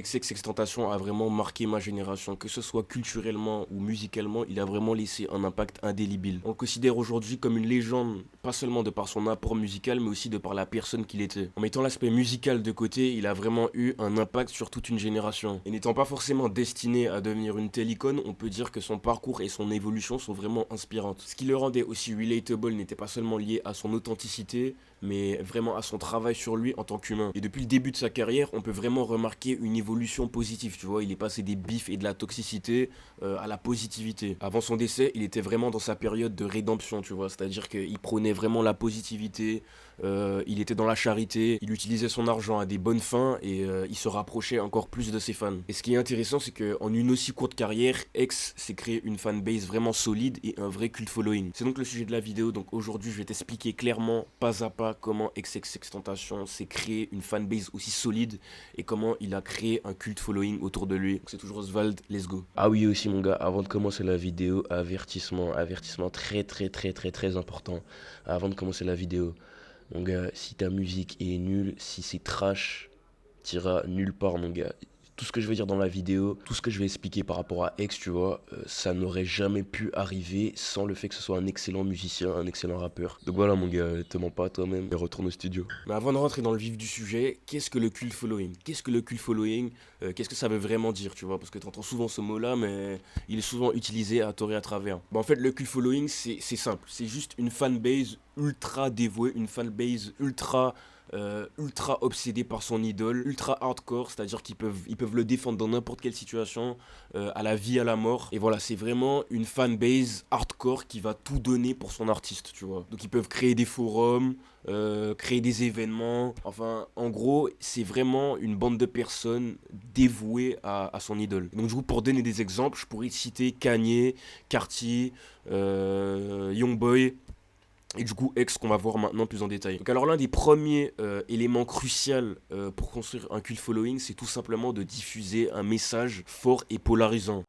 XXXTentacion a vraiment marqué ma génération, que ce soit culturellement ou musicalement, il a vraiment laissé un impact indélébile. On le considère aujourd'hui comme une légende, pas seulement de par son apport musical, mais aussi de par la personne qu'il était. En mettant l'aspect musical de côté, il a vraiment eu un impact sur toute une génération. Et n'étant pas forcément destiné à devenir une telle icône, on peut dire que son parcours et son évolution sont vraiment inspirantes. Ce qui le rendait aussi relatable n'était pas seulement lié à son authenticité, mais vraiment à son travail sur lui en tant qu'humain. Et depuis le début de sa carrière, on peut vraiment remarquer une évolution positive, tu vois, il est passé des bifs et de la toxicité à la positivité. Avant son décès, il était vraiment dans sa période de rédemption, tu vois, c'est-à-dire qu'il prônait vraiment la positivité, il était dans la charité, il utilisait son argent à des bonnes fins et il se rapprochait encore plus de ses fans. Et ce qui est intéressant, c'est qu'en une aussi courte carrière, X s'est créé une fanbase vraiment solide et un vrai cult following. C'est donc le sujet de la vidéo, donc aujourd'hui je vais t'expliquer clairement, pas à pas, comment XXXTentacion s'est créé une fanbase aussi solide et comment il a créé un cult following autour de lui. C'est toujours Oswald, let's go. Ah oui aussi mon gars, avant de commencer la vidéo, avertissement très important. Avant de commencer la vidéo, mon gars, si ta musique est nulle, si c'est trash, t'iras nulle part mon gars. Tout ce que je vais dire dans la vidéo, tout ce que je vais expliquer par rapport à X, tu vois, ça n'aurait jamais pu arriver sans le fait que ce soit un excellent musicien, un excellent rappeur. Donc voilà mon gars, te mens pas à toi-même et retourne au studio. Mais avant de rentrer dans le vif du sujet, qu'est-ce que le cult following? Qu'est-ce que le cult following? Qu'est-ce que ça veut vraiment dire, tu vois? Parce que tu entends souvent ce mot-là, mais il est souvent utilisé à tort et à travers. En fait, le cult following, c'est simple. C'est juste une fanbase ultra dévouée, une fanbase ultra obsédé par son idole, ultra hardcore, c'est-à-dire qu'ils peuvent le défendre dans n'importe quelle situation, à la vie, à la mort. Et voilà, c'est vraiment une fanbase hardcore qui va tout donner pour son artiste, tu vois. Donc ils peuvent créer des forums, créer des événements. Enfin, en gros, c'est vraiment une bande de personnes dévouées à son idole. Donc du coup, pour donner des exemples, je pourrais citer Kanye, Cartier, Youngboy. Et du coup, X qu'on va voir maintenant plus en détail. Donc alors l'un des premiers éléments cruciaux pour construire un cult following, c'est tout simplement de diffuser un message fort et polarisant.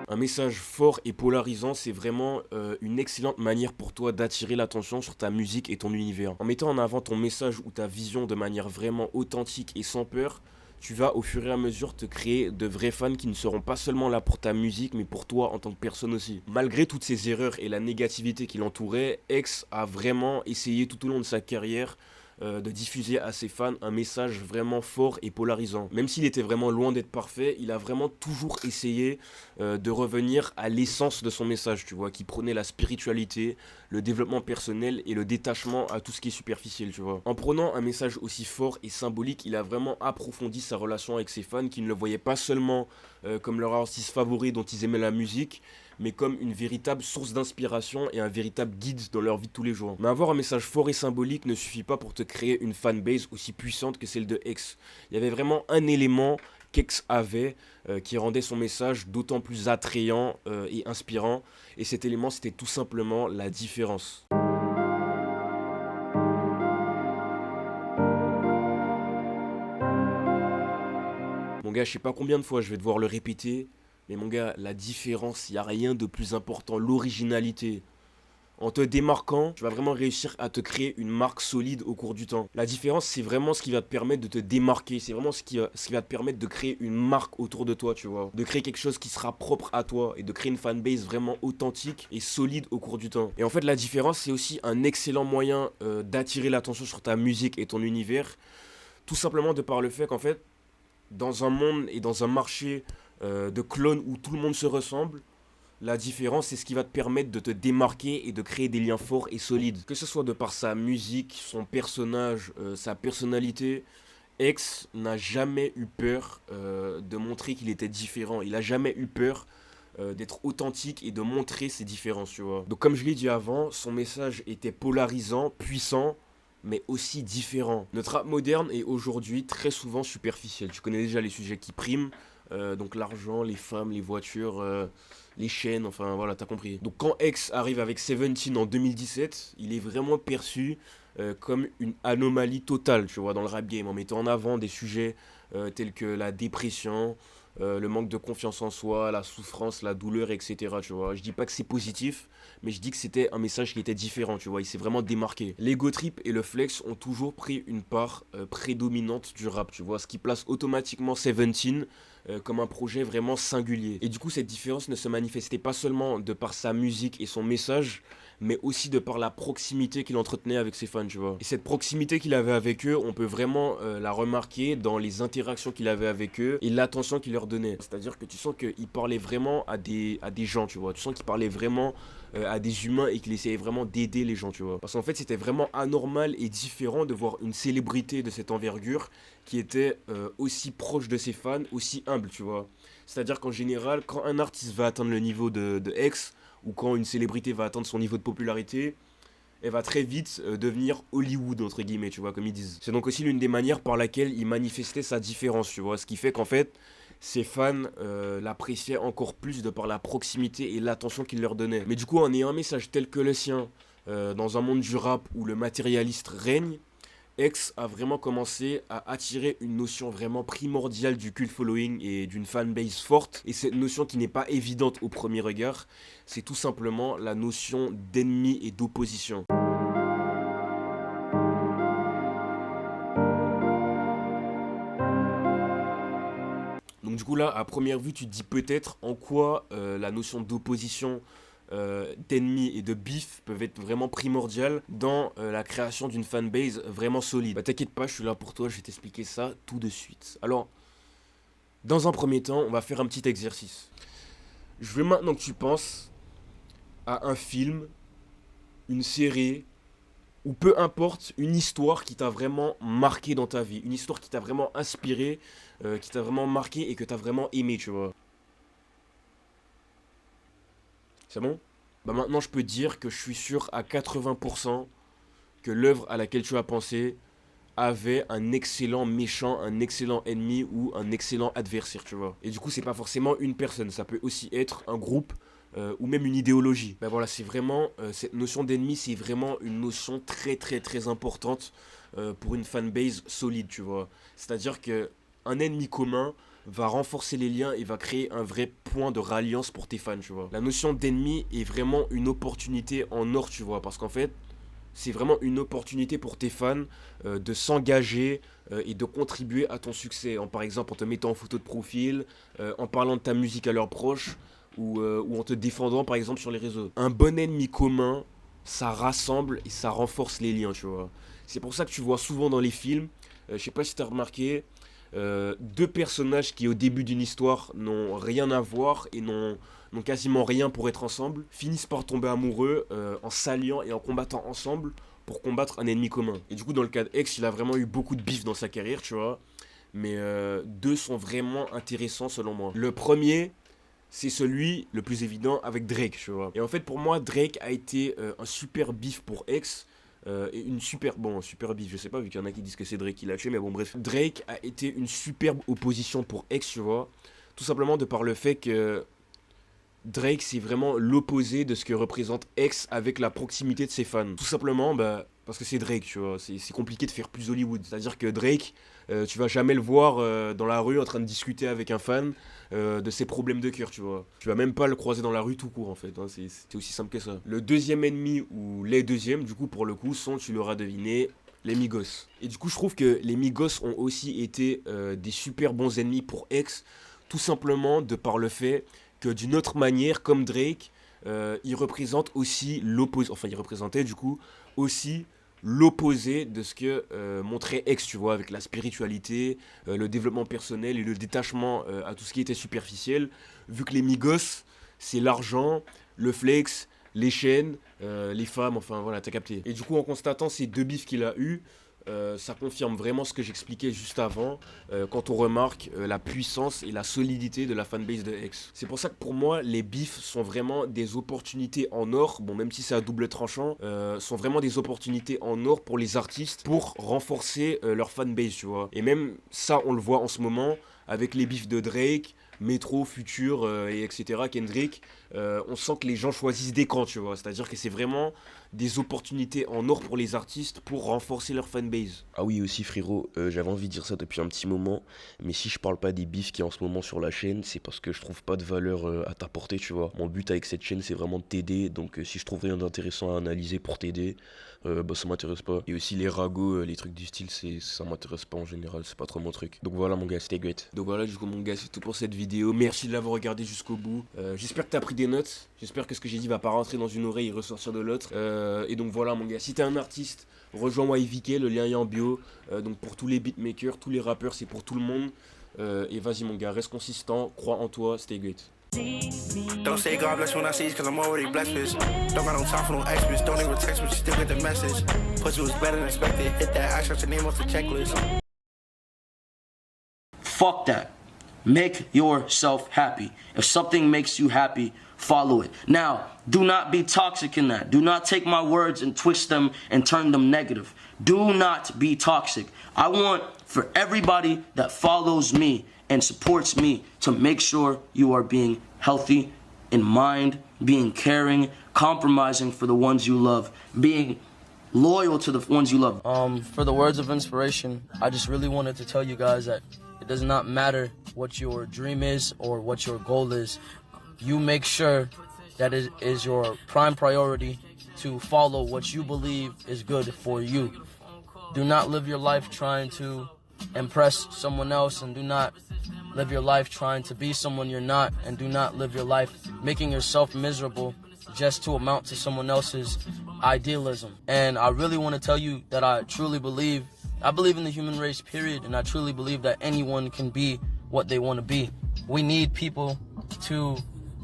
Un message fort et polarisant, c'est vraiment une excellente manière pour toi d'attirer l'attention sur ta musique et ton univers. En mettant en avant ton message ou ta vision de manière vraiment authentique et sans peur, tu vas au fur et à mesure te créer de vrais fans qui ne seront pas seulement là pour ta musique, mais pour toi en tant que personne aussi. Malgré toutes ces erreurs et la négativité qui l'entourait, X a vraiment essayé tout au long de sa carrière de diffuser à ses fans un message vraiment fort et polarisant. Même s'il était vraiment loin d'être parfait, il a vraiment toujours essayé de revenir à l'essence de son message, tu vois, qui prônait la spiritualité, le développement personnel et le détachement à tout ce qui est superficiel, tu vois. En prônant un message aussi fort et symbolique, il a vraiment approfondi sa relation avec ses fans qui ne le voyaient pas seulement comme leur artiste favori dont ils aimaient la musique, mais comme une véritable source d'inspiration et un véritable guide dans leur vie de tous les jours. Mais avoir un message fort et symbolique ne suffit pas pour te créer une fanbase aussi puissante que celle de X. Il y avait vraiment un élément qu'X avait qui rendait son message d'autant plus attrayant et inspirant, et cet élément c'était tout simplement la différence. Mon gars, je sais pas combien de fois je vais devoir le répéter, mais mon gars, la différence, il n'y a rien de plus important, l'originalité. En te démarquant, tu vas vraiment réussir à te créer une marque solide au cours du temps. La différence, c'est vraiment ce qui va te permettre de te démarquer. C'est vraiment ce qui va te permettre de créer une marque autour de toi, tu vois. De créer quelque chose qui sera propre à toi et de créer une fanbase vraiment authentique et solide au cours du temps. Et en fait, la différence, c'est aussi un excellent moyen d'attirer l'attention sur ta musique et ton univers. Tout simplement de par le fait qu'en fait, dans un monde et dans un marché de clones où tout le monde se ressemble, la différence, c'est ce qui va te permettre de te démarquer et de créer des liens forts et solides. Que ce soit de par sa musique, son personnage, sa personnalité, X n'a jamais eu peur de montrer qu'il était différent. Il n'a jamais eu peur d'être authentique et de montrer ses différences, tu vois. Donc comme je l'ai dit avant, son message était polarisant, puissant, mais aussi différent. Notre rap moderne est aujourd'hui très souvent superficiel. Tu connais déjà les sujets qui priment, donc l'argent, les femmes, les voitures, les chaînes, enfin voilà, t'as compris. Donc quand X arrive avec 17 en 2017, il est vraiment perçu comme une anomalie totale, tu vois, dans le rap game, en mettant en avant des sujets tels que la dépression, le manque de confiance en soi, la souffrance, la douleur, etc. Tu vois. Je dis pas que c'est positif, mais je dis que c'était un message qui était différent, tu vois. Il s'est vraiment démarqué. L'ego trip et le flex ont toujours pris une part prédominante du rap, tu vois, ce qui place automatiquement Seventeen comme un projet vraiment singulier. Et du coup, cette différence ne se manifestait pas seulement de par sa musique et son message, mais aussi de par la proximité qu'il entretenait avec ses fans, tu vois. Et cette proximité qu'il avait avec eux, on peut vraiment la remarquer dans les interactions qu'il avait avec eux et l'attention qu'il leur donnait. C'est-à-dire que tu sens qu'il parlait vraiment à des gens, tu vois. Tu sens qu'il parlait vraiment à des humains et qu'il essayait vraiment d'aider les gens, tu vois. Parce qu'en fait, c'était vraiment anormal et différent de voir une célébrité de cette envergure qui était aussi proche de ses fans, aussi humble, tu vois. C'est-à-dire qu'en général, quand un artiste va atteindre le niveau de X, ou quand une célébrité va atteindre son niveau de popularité, elle va très vite devenir Hollywood, entre guillemets, tu vois, comme ils disent. C'est donc aussi l'une des manières par laquelle il manifestait sa différence, tu vois. Ce qui fait qu'en fait, ses fans l'appréciaient encore plus de par la proximité et l'attention qu'il leur donnait. Mais du coup, en ayant un message tel que le sien, dans un monde du rap où le matérialiste règne, X a vraiment commencé à attirer une notion vraiment primordiale du cult following et d'une fanbase forte. Et cette notion qui n'est pas évidente au premier regard, c'est tout simplement la notion d'ennemi et d'opposition. Donc du coup là, à première vue, tu te dis peut-être en quoi la notion d'opposition, d'ennemis et de beef peuvent être vraiment primordiales dans la création d'une fanbase vraiment solide. Bah t'inquiète pas, je suis là pour toi, je vais t'expliquer ça tout de suite. Alors, dans un premier temps, on va faire un petit exercice. Je veux maintenant que tu penses à un film, une série, ou peu importe, une histoire qui t'a vraiment marqué dans ta vie. Une histoire qui t'a vraiment inspiré, qui t'a vraiment marqué et que t'as vraiment aimé, tu vois. C'est bon? Bah maintenant, je peux te dire que je suis sûr à 80% que l'œuvre à laquelle tu as pensé avait un excellent méchant, un excellent ennemi ou un excellent adversaire, tu vois. Et du coup, c'est pas forcément une personne, ça peut aussi être un groupe ou même une idéologie. Ben voilà, c'est vraiment cette notion d'ennemi, c'est vraiment une notion très très très importante pour une fanbase solide, tu vois. C'est-à-dire que un ennemi commun va renforcer les liens et va créer un vrai point de ralliance pour tes fans, tu vois. La notion d'ennemi est vraiment une opportunité en or, tu vois, parce qu'en fait, c'est vraiment une opportunité pour tes fans de s'engager et de contribuer à ton succès. Par exemple, en te mettant en photo de profil, en parlant de ta musique à leurs proches ou en te défendant, par exemple, sur les réseaux. Un bon ennemi commun, ça rassemble et ça renforce les liens, tu vois. C'est pour ça que tu vois souvent dans les films, je sais pas si tu as remarqué, deux personnages qui au début d'une histoire n'ont rien à voir et n'ont quasiment rien pour être ensemble, finissent par tomber amoureux en s'alliant et en combattant ensemble pour combattre un ennemi commun. Et du coup, dans le cas d'X, il a vraiment eu beaucoup de bif dans sa carrière, tu vois. Mais deux sont vraiment intéressants selon moi. Le premier, c'est celui le plus évident avec Drake, tu vois. Et en fait, pour moi, Drake a été un super bif pour X. Et une super, bon, super bif, je sais pas, vu qu'il y en a qui disent que c'est Drake qui l'a tué, mais bon, bref. Drake a été une superbe opposition pour X, tu vois. Tout simplement de par le fait que Drake, c'est vraiment l'opposé de ce que représente X avec la proximité de ses fans. Tout simplement, bah, parce que c'est Drake, tu vois. C'est compliqué de faire plus Hollywood. C'est-à-dire que Drake, tu vas jamais le voir dans la rue en train de discuter avec un fan de ses problèmes de cœur, tu vois. Tu vas même pas le croiser dans la rue tout court, en fait. Hein. C'est aussi simple que ça. Le deuxième ennemi, ou les deuxièmes, du coup, pour le coup, sont, tu l'auras deviné, les Migos. Et du coup, je trouve que les Migos ont aussi été des super bons ennemis pour X, tout simplement de par le fait que d'une autre manière, comme Drake, il représente aussi l'opposé, enfin il représentait du coup aussi l'opposé de ce que montrait X, tu vois, avec la spiritualité, le développement personnel et le détachement à tout ce qui était superficiel, vu que les Migos, c'est l'argent, le flex, les chaînes, les femmes, enfin voilà, t'as capté. Et du coup, en constatant ces deux bifs qu'il a eu, ça confirme vraiment ce que j'expliquais juste avant quand on remarque la puissance et la solidité de la fanbase de X. C'est pour ça que pour moi, les bifs sont vraiment des opportunités en or, bon même si c'est à double tranchant, sont vraiment des opportunités en or pour les artistes pour renforcer leur fanbase, tu vois. Et même ça, on le voit en ce moment avec les bifs de Drake, Métro, Future et etc. Kendrick, on sent que les gens choisissent des camps, tu vois. C'est-à-dire que c'est vraiment des opportunités en or pour les artistes pour renforcer leur fanbase. Ah oui aussi frérot, j'avais envie de dire ça depuis un petit moment, mais si je parle pas des bifs qui en ce moment sur la chaîne, c'est parce que je trouve pas de valeur à t'apporter, tu vois. Mon but avec cette chaîne c'est vraiment de t'aider, donc si je trouve rien d'intéressant à analyser pour t'aider, bah ça m'intéresse pas. Et aussi les ragots, les trucs du style, ça m'intéresse pas en général, c'est pas trop mon truc. Donc voilà mon gars, c'était great. Donc voilà du coup mon gars, c'est tout pour cette vidéo. Merci de l'avoir regardé jusqu'au bout. J'espère que t'as pris des notes. J'espère que ce que j'ai dit va pas rentrer dans une oreille et ressortir de l'autre. Et donc voilà mon gars, si t'es un artiste, rejoins YVK, le lien est en bio. Donc pour tous les beatmakers, tous les rappeurs, c'est pour tout le monde. Et vas-y mon gars, reste consistant, crois en toi, stay great. Don't say God bless when I see cause I'm already blessed, bitch. Don't got no time for no extras. Don't even text me, she still get the message. Pussy was better than expected. Hit that I shot your name off the checklist. Fuck that. Make yourself happy. If something makes you happy, follow it. Now, do not be toxic in that. Do not take my words and twist them and turn them negative. Do not be toxic. I want for everybody that follows me and supports me to make sure you are being healthy in mind, being caring, compromising for the ones you love, being loyal to the ones you love. For the words of inspiration, I just really wanted to tell you guys that it does not matter what your dream is or what your goal is. You make sure that it is your prime priority to follow what you believe is good for you. Do not live your life trying to impress someone else, and do not live your life trying to be someone you're not, and do not live your life making yourself miserable just to amount to someone else's idealism. And I really want to tell you that I believe in the human race, period, and I truly believe that anyone can be what they want to be. We need people to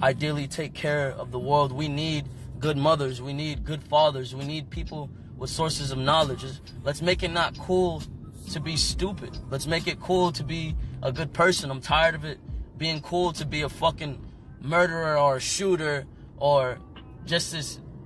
ideally take care of the world. We need good mothers, we need good fathers, we need people with sources of knowledge. Let's make it not cool to be stupid. Let's make it cool to be a good person. I'm tired of it being cool to be a fucking murderer or a shooter or just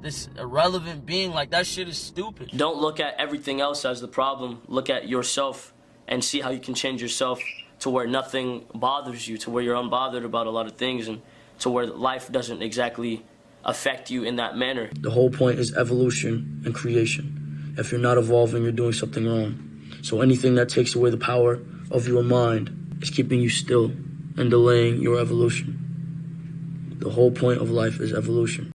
this irrelevant being. Like, that shit is stupid. Don't look at everything else as the problem. Look at yourself and see how you can change yourself to where nothing bothers you, to where you're unbothered about a lot of things, and to where life doesn't exactly affect you in that manner. The whole point is evolution and creation. If you're not evolving, you're doing something wrong. So anything that takes away the power of your mind is keeping you still and delaying your evolution. The whole point of life is evolution.